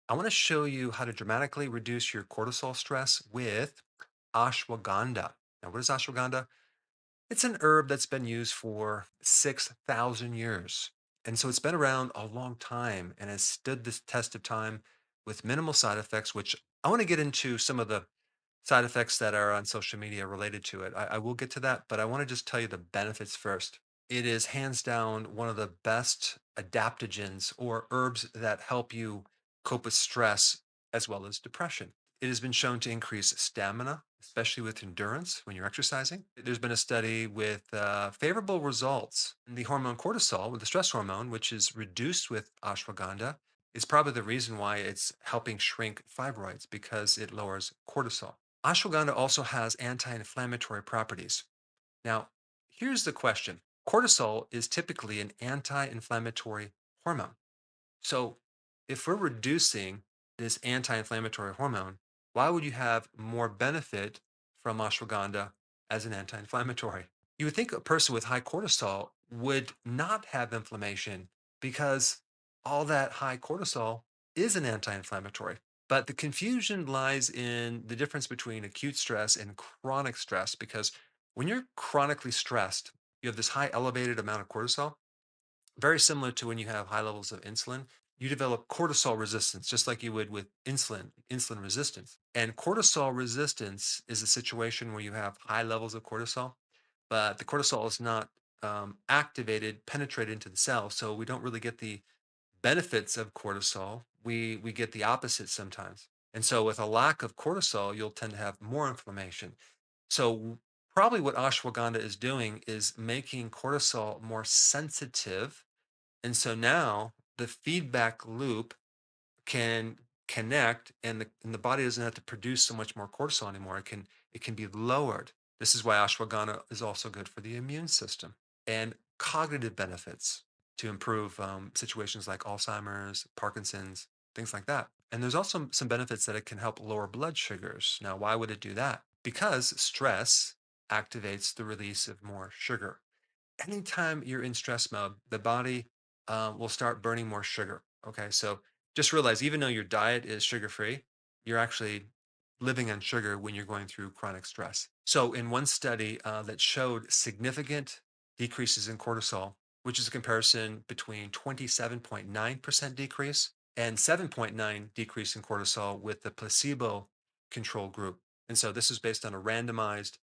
I want to show you how to dramatically reduce your cortisol stress with ashwagandha. Now, what is ashwagandha? It's an herb that's been used for 6,000 years. And so it's been around a long time and has stood this test of time with minimal side effects, which I want to get into some of the side effects that are on social media related to it. I will get to that, but I want to just tell you the benefits first. It is hands down one of the best adaptogens or herbs that help you cope with stress as well as depression. It has been shown to increase stamina, especially with endurance when you're exercising. There's been a study with favorable results. The hormone cortisol, with the stress hormone, which is reduced with ashwagandha, is probably the reason why it's helping shrink fibroids because it lowers cortisol. Ashwagandha also has anti inflammatory properties. Now, here's the question: cortisol is typically an anti inflammatory hormone. So, if we're reducing this anti inflammatory hormone, why would you have more benefit from ashwagandha as an anti inflammatory? You would think a person with high cortisol would not have inflammation because all that high cortisol is an anti inflammatory. But the confusion lies in the difference between acute stress and chronic stress because when you're chronically stressed, you have this high elevated amount of cortisol, very similar to when you have high levels of insulin. You develop cortisol resistance, just like you would with insulin resistance. And cortisol resistance is a situation where you have high levels of cortisol, but the cortisol is not activated, penetrated into the cell. So we don't really get the benefits of cortisol. We get the opposite sometimes. And so with a lack of cortisol, you'll tend to have more inflammation. So probably what ashwagandha is doing is making cortisol more sensitive, and so now the feedback loop can connect, and the body doesn't have to produce so much more cortisol anymore. It can be lowered. This is why ashwagandha is also good for the immune system and cognitive benefits to improve situations like Alzheimer's, Parkinson's, things like that. And there's also some benefits that it can help lower blood sugars. Now, why would it do that? Because stress activates the release of more sugar. Anytime you're in stress mode, the body will start burning more sugar. Okay, so just realize even though your diet is sugar free, you're actually living on sugar when you're going through chronic stress. So, in one study that showed significant decreases in cortisol, which is a comparison between 27.9% decrease and 7.9 decrease in cortisol with the placebo control group. And so, this is based on a randomized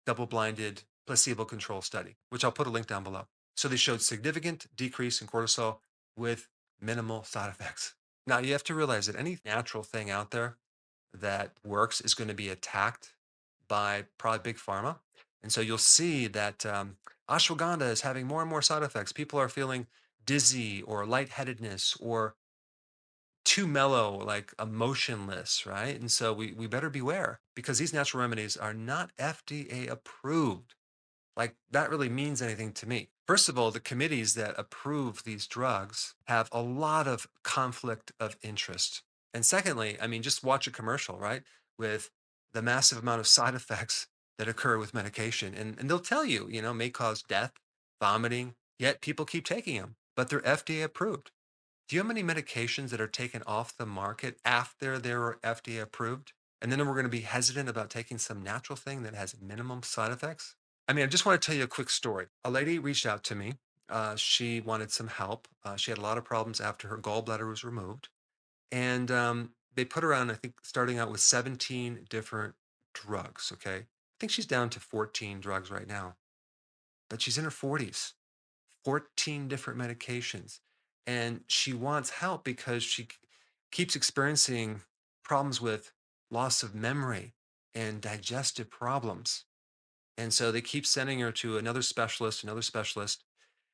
double-blinded placebo control study, which I'll put a link down below. So they showed significant decrease in cortisol with minimal side effects. Now you have to realize that any natural thing out there that works is going to be attacked by probably big pharma. And so you'll see that ashwagandha is having more and more side effects. People are feeling dizzy or lightheadedness or too mellow, like emotionless, right? And so we better beware because these natural remedies are not FDA approved. Like that really means anything to me. First of all, the committees that approve these drugs have a lot of conflict of interest. And secondly, I mean, just watch a commercial, right? With the massive amount of side effects that occur with medication. And they'll tell you, may cause death, vomiting, yet people keep taking them, but they're FDA approved. Do you know how many medications that are taken off the market after they were FDA approved? And then we're going to be hesitant about taking some natural thing that has minimum side effects? I mean, I just want to tell you a quick story. A lady reached out to me. She wanted some help. She had a lot of problems after her gallbladder was removed. And they put her on, I think, starting out with 17 different drugs. Okay. I think she's down to 14 drugs right now, but she's in her 40s. 14 different medications. And she wants help because she keeps experiencing problems with loss of memory and digestive problems. And so they keep sending her to another specialist,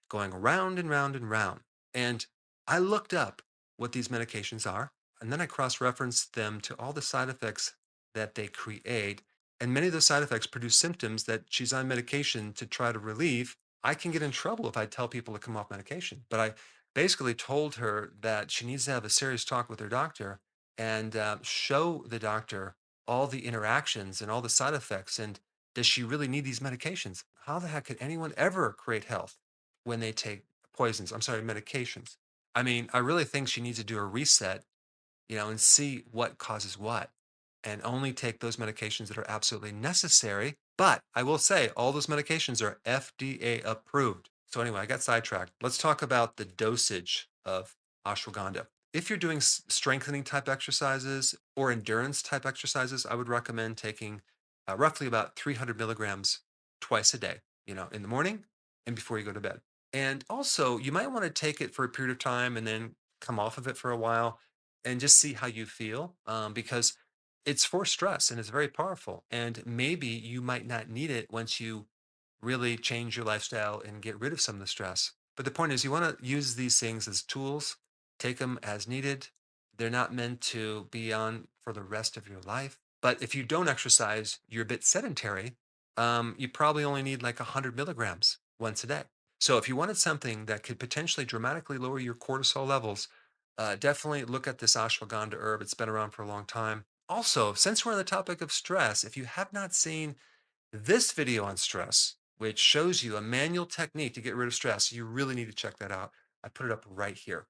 going round and round and round. And I looked up what these medications are, and then I cross referenced them to all the side effects that they create. And many of those side effects produce symptoms that she's on medication to try to relieve. I can get in trouble if I tell people to come off medication. But I basically told her that she needs to have a serious talk with her doctor and show the doctor all the interactions and all the side effects. And does she really need these medications? How the heck could anyone ever create health when they take poisons? I'm sorry, medications. I mean, I really think she needs to do a reset and see what causes what, and only take those medications that are absolutely necessary. But I will say, all those medications are FDA approved. So, anyway, I got sidetracked. Let's talk about the dosage of ashwagandha. If you're doing strengthening type exercises or endurance type exercises, I would recommend taking roughly about 300 milligrams twice a day, in the morning and before you go to bed. And also, you might want to take it for a period of time and then come off of it for a while and just see how you feel, because it's for stress and it's very powerful. And maybe you might not need it once you really change your lifestyle and get rid of some of the stress. But the point is, you want to use these things as tools, take them as needed. They're not meant to be on for the rest of your life. But if you don't exercise, you're a bit sedentary. You probably only need like 100 milligrams once a day. So if you wanted something that could potentially dramatically lower your cortisol levels, definitely look at this ashwagandha herb. It's been around for a long time. Also, since we're on the topic of stress, if you have not seen this video on stress, which shows you a manual technique to get rid of stress, you really need to check that out. I put it up right here.